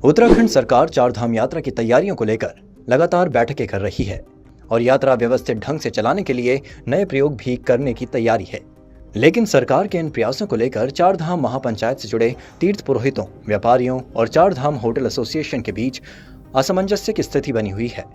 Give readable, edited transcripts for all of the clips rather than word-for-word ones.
उत्तराखंड सरकार चारधाम यात्रा की तैयारियों को लेकर लगातार बैठकें कर रही है और यात्रा व्यवस्थित ढंग से चलाने के लिए नए प्रयोग भी करने की तैयारी है। लेकिन सरकार के इन प्रयासों को लेकर चारधाम महापंचायत से जुड़े तीर्थ पुरोहितों, व्यापारियों और चारधाम होटल एसोसिएशन के बीच असमंजस्य की स्थिति बनी हुई है,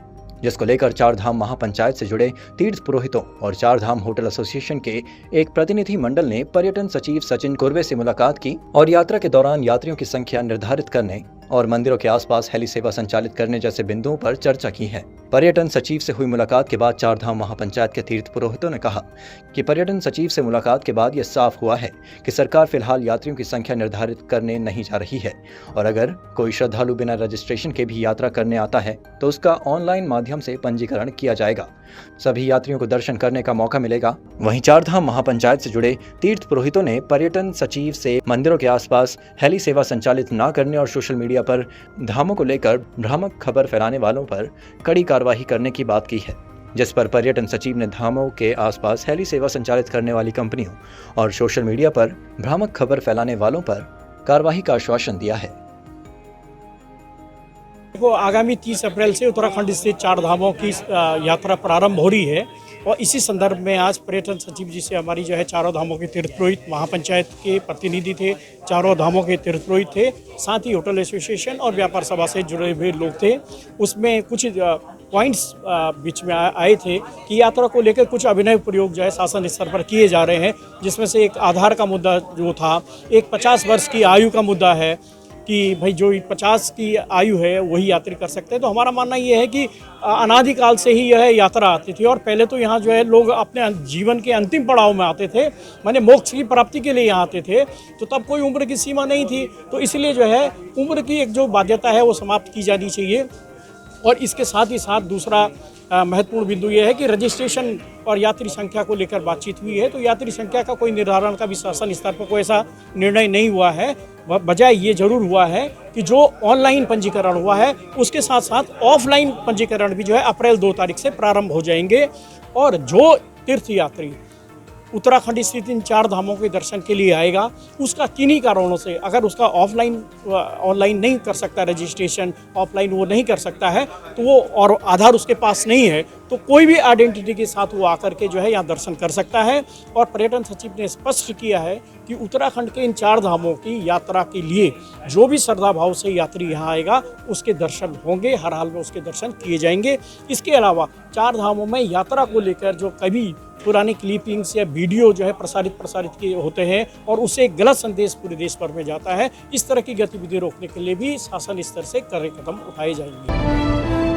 जिसको लेकर चारधाम महापंचायत से जुड़े तीर्थ पुरोहितों और चारधाम होटल एसोसिएशन के एक प्रतिनिधि मंडल ने पर्यटन सचिव सचिन कुर्वे से मुलाकात की और यात्रा के दौरान यात्रियों की संख्या निर्धारित करने और मंदिरों के आसपास हेली सेवा संचालित करने जैसे बिंदुओं पर चर्चा की है। पर्यटन सचिव से हुई मुलाकात के बाद चारधाम महापंचायत के तीर्थ पुरोहितों ने कहा कि पर्यटन सचिव से मुलाकात के बाद यह साफ हुआ है कि सरकार फिलहाल यात्रियों की संख्या निर्धारित करने नहीं जा रही है और अगर कोई श्रद्धालु बिना रजिस्ट्रेशन के भी यात्रा करने आता है तो उसका ऑनलाइन माध्यम से पंजीकरण किया जाएगा। सभी यात्रियों को दर्शन करने का मौका मिलेगा। वहीं चारधाम महापंचायत से जुड़े तीर्थ पुरोहितों ने पर्यटन सचिव से मंदिरों के आसपास हेली सेवा संचालित न करने और सोशल मीडिया पर धामों को लेकर भ्रामक खबर फैलाने वालों पर कड़ी कार्रवाई करने की बात की है, जिस पर पर्यटन सचिव ने धामों के आसपास हेली सेवा संचालित करने वाली कंपनियों और सोशल मीडिया पर भ्रामक खबर फैलाने वालों पर कार्रवाई का आश्वासन दिया है। आगामी 30 अप्रैल से उत्तराखंड स्थित चार धामों की यात्रा प्रारंभ हो रही है और इसी संदर्भ में आज पर्यटन सचिव जी से हमारी जो है चारों धामों के तीर्थ पुरोहित, महापंचायत के प्रतिनिधि थे, चारों धामों के तीर्थ पुरोहित थे, साथ ही होटल एसोसिएशन और व्यापार सभा से जुड़े हुए लोग थे। उसमें कुछ पॉइंट्स बीच में आए थे कि यात्रा को लेकर कुछ अभिनव प्रयोग जो है शासन स्तर पर किए जा रहे हैं, जिसमें से एक आधार का मुद्दा जो था, एक 50 वर्ष की आयु का मुद्दा है कि भाई जो 50 की आयु है वही यात्री कर सकते हैं। तो हमारा मानना ये है कि अनादिकाल से ही यह यात्रा आती थी और पहले तो यहाँ जो है लोग अपने जीवन के अंतिम पड़ाव में आते थे, माने मोक्ष की प्राप्ति के लिए यहाँ आते थे, तो तब कोई उम्र की सीमा नहीं थी। तो इसलिए जो है उम्र की एक जो बाध्यता है वो समाप्त की जानी चाहिए। और इसके साथ ही साथ दूसरा महत्वपूर्ण बिंदु ये है कि रजिस्ट्रेशन और यात्री संख्या को लेकर बातचीत हुई है, तो यात्री संख्या का कोई निर्धारण का भी शासन स्तर पर कोई ऐसा निर्णय नहीं हुआ है। बजाय ये जरूर हुआ है कि जो ऑनलाइन पंजीकरण हुआ है उसके साथ साथ ऑफलाइन पंजीकरण भी जो है अप्रैल 2 तारीख से प्रारंभ हो जाएंगे। और जो तीर्थ यात्री उत्तराखंड स्थित इन चार धामों के दर्शन के लिए आएगा, उसका किन्हीं कारणों से अगर उसका ऑनलाइन नहीं कर सकता, रजिस्ट्रेशन ऑफलाइन वो नहीं कर सकता है, तो वो और आधार उसके पास नहीं है, तो कोई भी आइडेंटिटी के साथ वो आकर के जो है यहाँ दर्शन कर सकता है। और पर्यटन सचिव ने स्पष्ट किया है कि उत्तराखंड के इन चार धामों की यात्रा के लिए जो भी श्रद्धा भाव से यात्री यहाँ आएगा उसके दर्शन होंगे, हर हाल में उसके दर्शन किए जाएंगे। इसके अलावा चार धामों में यात्रा को लेकर जो कभी पुरानी क्लिपिंग्स या वीडियो जो है प्रसारित किए होते हैं और उससे एक गलत संदेश पूरे देश भर में जाता है, इस तरह की गतिविधि रोकने के लिए भी शासन स्तर से कड़े कदम उठाए जाएंगे।